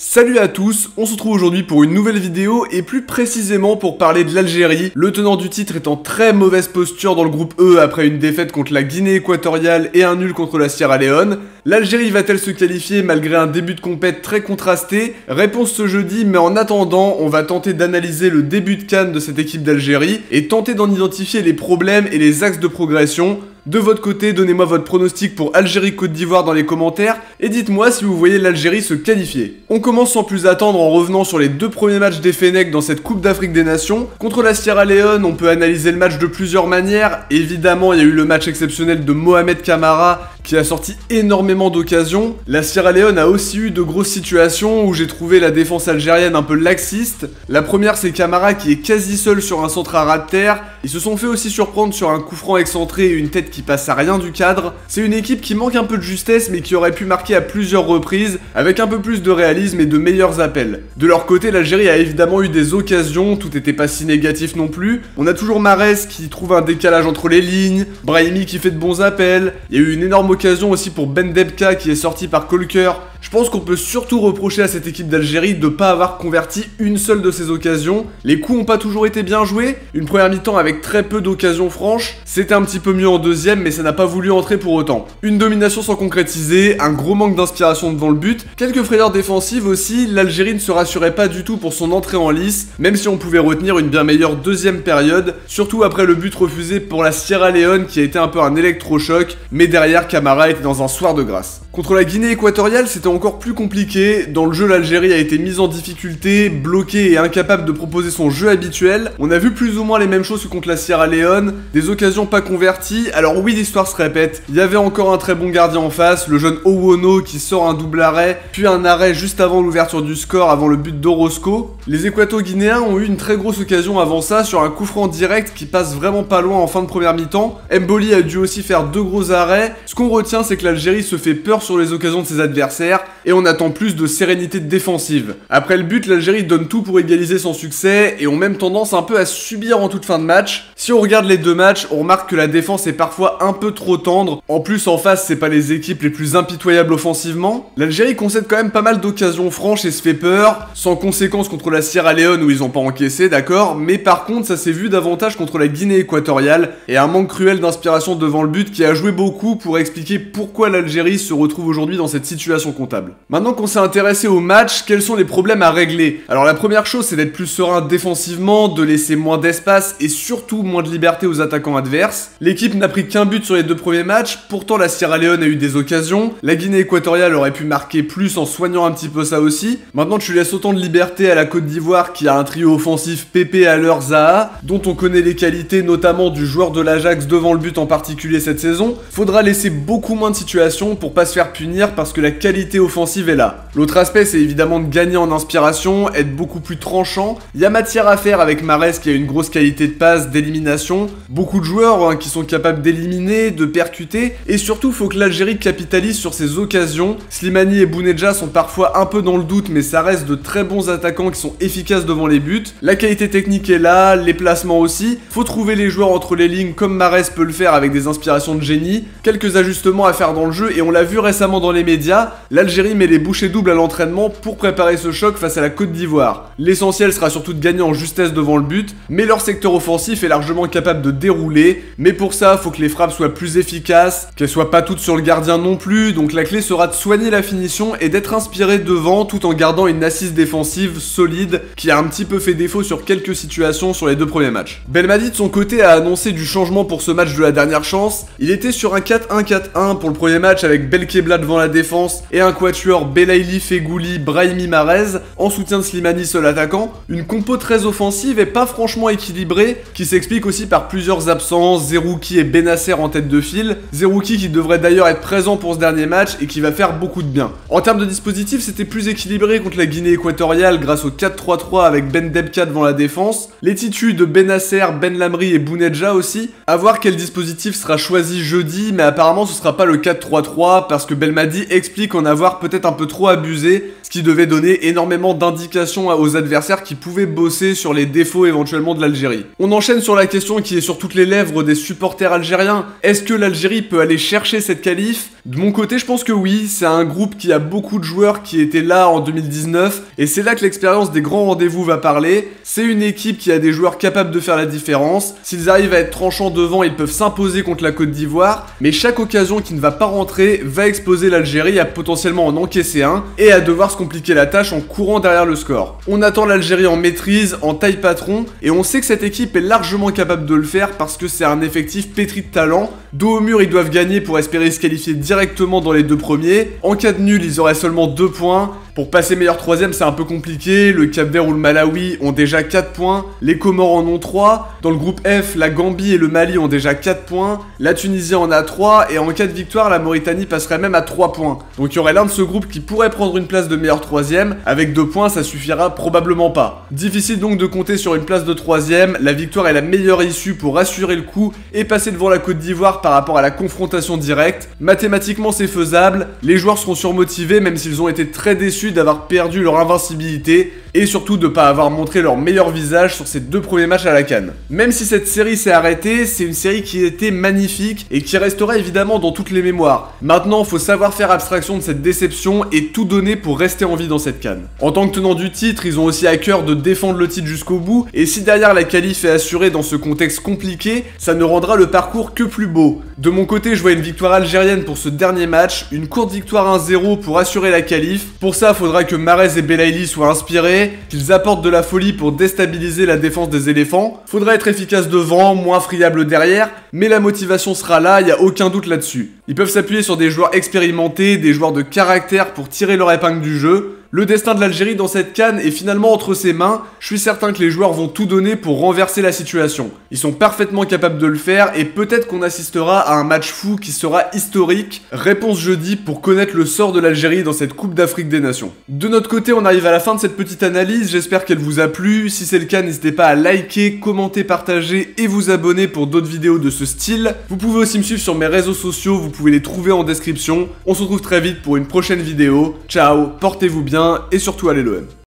Salut à tous, on se retrouve aujourd'hui pour une nouvelle vidéo et plus précisément pour parler de l'Algérie, le tenant du titre est en très mauvaise posture dans le groupe E après une défaite contre la Guinée équatoriale et un nul contre la Sierra Leone. L'Algérie va-t-elle se qualifier malgré un début de compète très contrasté? Réponse ce jeudi, mais en attendant, on va tenter d'analyser le début de CAN de cette équipe d'Algérie et tenter d'en identifier les problèmes et les axes de progression. De votre côté, donnez-moi votre pronostic pour Algérie-Côte d'Ivoire dans les commentaires et dites-moi si vous voyez l'Algérie se qualifier. On commence sans plus attendre en revenant sur les deux premiers matchs des Fennecs dans cette Coupe d'Afrique des Nations. Contre la Sierra Leone, on peut analyser le match de plusieurs manières. Évidemment, il y a eu le match exceptionnel de Mohamed Camara qui a sorti énormément d'occasions. La Sierra Leone a aussi eu de grosses situations où j'ai trouvé la défense algérienne un peu laxiste. La première, c'est Camara qui est quasi seul sur un centre à ras de terre. Ils se sont fait aussi surprendre sur un coup franc excentré et une tête qui passe à rien du cadre. C'est une équipe qui manque un peu de justesse mais qui aurait pu marquer à plusieurs reprises avec un peu plus de réalisme et de meilleurs appels. De leur côté, l'Algérie a évidemment eu des occasions, tout n'était pas si négatif non plus. On a toujours Mahrez qui trouve un décalage entre les lignes, Brahimi qui fait de bons appels, il y a eu une énorme occasion aussi pour Ben Debka qui est sorti par Kolker. Je pense qu'on peut surtout reprocher à cette équipe d'Algérie de ne pas avoir converti une seule de ces occasions. Les coups n'ont pas toujours été bien joués, une première mi-temps avec très peu d'occasions franches, c'était un petit peu mieux en deuxième mais ça n'a pas voulu entrer pour autant. Une domination sans concrétiser, un gros manque d'inspiration devant le but, quelques frayeurs défensives aussi, l'Algérie ne se rassurait pas du tout pour son entrée en lice, même si on pouvait retenir une bien meilleure deuxième période, surtout après le but refusé pour la Sierra Leone qui a été un peu un électrochoc, mais derrière Camara était dans un soir de grâce. Contre la Guinée équatoriale, c'était encore plus compliqué. Dans le jeu, l'Algérie a été mise en difficulté, bloquée et incapable de proposer son jeu habituel. On a vu plus ou moins les mêmes choses que contre la Sierra Leone, des occasions pas converties. Alors oui, l'histoire se répète. Il y avait encore un très bon gardien en face, le jeune Owono qui sort un double arrêt, puis un arrêt juste avant l'ouverture du score, avant le but d'Orozco. Les Équato-Guinéens ont eu une très grosse occasion avant ça sur un coup franc direct qui passe vraiment pas loin en fin de première mi-temps. Mboli a dû aussi faire deux gros arrêts. Ce qu'on retient, c'est que l'Algérie se fait peur sur les occasions de ses adversaires et on attend plus de sérénité défensive. Après le but, l'Algérie donne tout pour égaliser son succès et ont même tendance un peu à subir en toute fin de match. Si on regarde les deux matchs, on remarque que la défense est parfois un peu trop tendre. En plus, en face, c'est pas les équipes les plus impitoyables offensivement. L'Algérie concède quand même pas mal d'occasions franches et se fait peur, sans conséquence contre la Sierra Leone où ils ont pas encaissé, d'accord, mais par contre, ça s'est vu davantage contre la Guinée équatoriale et un manque cruel d'inspiration devant le but qui a joué beaucoup pour expliquer pourquoi l'Algérie se retrouve aujourd'hui dans cette situation comptable. Maintenant qu'on s'est intéressé au match, quels sont les problèmes à régler? Alors la première chose, c'est d'être plus serein défensivement, de laisser moins d'espace et surtout moins de liberté aux attaquants adverses. L'équipe n'a pris qu'un but sur les deux premiers matchs, pourtant la Sierra Leone a eu des occasions, la Guinée équatoriale aurait pu marquer plus en soignant un petit peu ça aussi. Maintenant tu laisses autant de liberté à la Côte d'Ivoire qui a un trio offensif Pépé, Haller, Zaha, dont on connaît les qualités notamment du joueur de l'Ajax devant le but en particulier cette saison. Faudra laisser beaucoup moins de situations pour pas se faire punir parce que la qualité offensive est là. L'autre aspect, c'est évidemment de gagner en inspiration, être beaucoup plus tranchant. Il y a matière à faire avec Mahrez qui a une grosse qualité de passe, d'élimination. Beaucoup de joueurs qui sont capables d'éliminer, de percuter. Et surtout, faut que l'Algérie capitalise sur ses occasions. Slimani et Bounedjah sont parfois un peu dans le doute, mais ça reste de très bons attaquants qui sont efficaces devant les buts. La qualité technique est là, les placements aussi. Faut trouver les joueurs entre les lignes comme Mahrez peut le faire avec des inspirations de génie. Quelques ajustements à faire dans le jeu et on l'a vu récemment dans les médias, l'Algérie met les bouchées doubles à l'entraînement pour préparer ce choc face à la Côte d'Ivoire. L'essentiel sera surtout de gagner en justesse devant le but, mais leur secteur offensif est largement capable de dérouler, mais pour ça, faut que les frappes soient plus efficaces, qu'elles soient pas toutes sur le gardien non plus, donc la clé sera de soigner la finition et d'être inspiré devant tout en gardant une assise défensive solide qui a un petit peu fait défaut sur quelques situations sur les deux premiers matchs. Belmadi de son côté a annoncé du changement pour ce match de la dernière chance, il était sur un 4-1-4-1 pour le premier match avec Belkebla devant la défense et un quatuor Belaïli, Fegouli, Brahimi, Mahrez en soutien de Slimani seul attaquant. Une compo très offensive et pas franchement équilibrée qui s'explique aussi par plusieurs absences, Zerouki et Benasser en tête de file. Zerouki qui devrait d'ailleurs être présent pour ce dernier match et qui va faire beaucoup de bien. En termes de dispositif, c'était plus équilibré contre la Guinée équatoriale grâce au 4-3-3 avec Ben Debka devant la défense. Les titus de Benasser, Ben Lamri et Bounedjah aussi. À voir quel dispositif sera choisi jeudi, mais apparemment ce sera pas le 4-3-3 parce que Belmadi explique en avoir peut-être un peu trop abusé, ce ce qui devait donner énormément d'indications aux adversaires qui pouvaient bosser sur les défauts éventuellement de l'Algérie. On enchaîne sur la question qui est sur toutes les lèvres des supporters algériens. Est-ce que l'Algérie peut aller chercher cette qualif? De mon côté, je pense que oui, c'est un groupe qui a beaucoup de joueurs qui étaient là en 2019, et c'est là que l'expérience des grands rendez-vous va parler. C'est une équipe qui a des joueurs capables de faire la différence. S'ils arrivent à être tranchants devant, ils peuvent s'imposer contre la Côte d'Ivoire, mais chaque occasion qui ne va pas rentrer va exposer l'Algérie à potentiellement en encaisser un, et à devoir se compliquer la tâche en courant derrière le score. On attend l'Algérie en maîtrise, en taille patron, et on sait que cette équipe est largement capable de le faire parce que c'est un effectif pétri de talent. Dos au mur, ils doivent gagner pour espérer se qualifier directement dans les 2 premiers. En cas de nul, ils auraient seulement 2 points. Pour passer meilleur 3ème, c'est un peu compliqué. Le Cap-Vert ou le Malawi ont déjà 4 points. Les Comores en ont 3. Dans le groupe F, la Gambie et le Mali ont déjà 4 points. La Tunisie en a 3. Et en cas de victoire, la Mauritanie passerait même à 3 points. Donc il y aurait l'un de ce groupe qui pourrait prendre une place de meilleur 3ème. Avec 2 points, ça suffira probablement pas. Difficile donc de compter sur une place de 3ème. La victoire est la meilleure issue pour assurer le coup et passer devant la Côte d'Ivoire par rapport à la confrontation directe. Mathématiquement, c'est faisable. Les joueurs seront surmotivés même s'ils ont été très déçus d'avoir perdu leur invincibilité et surtout de ne pas avoir montré leur meilleur visage sur ces 2 premiers matchs à la CAN. Même si cette série s'est arrêtée, c'est une série qui était magnifique et qui restera évidemment dans toutes les mémoires. Maintenant, faut savoir faire abstraction de cette déception et tout donner pour rester en vie dans cette CAN. En tant que tenant du titre, ils ont aussi à cœur de défendre le titre jusqu'au bout, et si derrière la qualif est assurée dans ce contexte compliqué, ça ne rendra le parcours que plus beau. De mon côté, je vois une victoire algérienne pour ce dernier match, une courte victoire 1-0 pour assurer la qualif. Pour ça, faudra que Mahrez et Belaïli soient inspirés, qu'ils apportent de la folie pour déstabiliser la défense des éléphants. Faudra être efficace devant, moins friable derrière, mais la motivation sera là, y a aucun doute là-dessus. Ils peuvent s'appuyer sur des joueurs expérimentés, des joueurs de caractère pour tirer leur épingle du jeu. Le destin de l'Algérie dans cette CAN est finalement entre ses mains. Je suis certain que les joueurs vont tout donner pour renverser la situation. Ils sont parfaitement capables de le faire et peut-être qu'on assistera à un match fou qui sera historique. Réponse jeudi pour connaître le sort de l'Algérie dans cette Coupe d'Afrique des Nations. De notre côté, on arrive à la fin de cette petite analyse. J'espère qu'elle vous a plu. Si c'est le cas, n'hésitez pas à liker, commenter, partager et vous abonner pour d'autres vidéos de ce style. Vous pouvez aussi me suivre sur mes réseaux sociaux. Vous pouvez les trouver en description. On se retrouve très vite pour une prochaine vidéo. Ciao, portez-vous bien et surtout allez l'OM.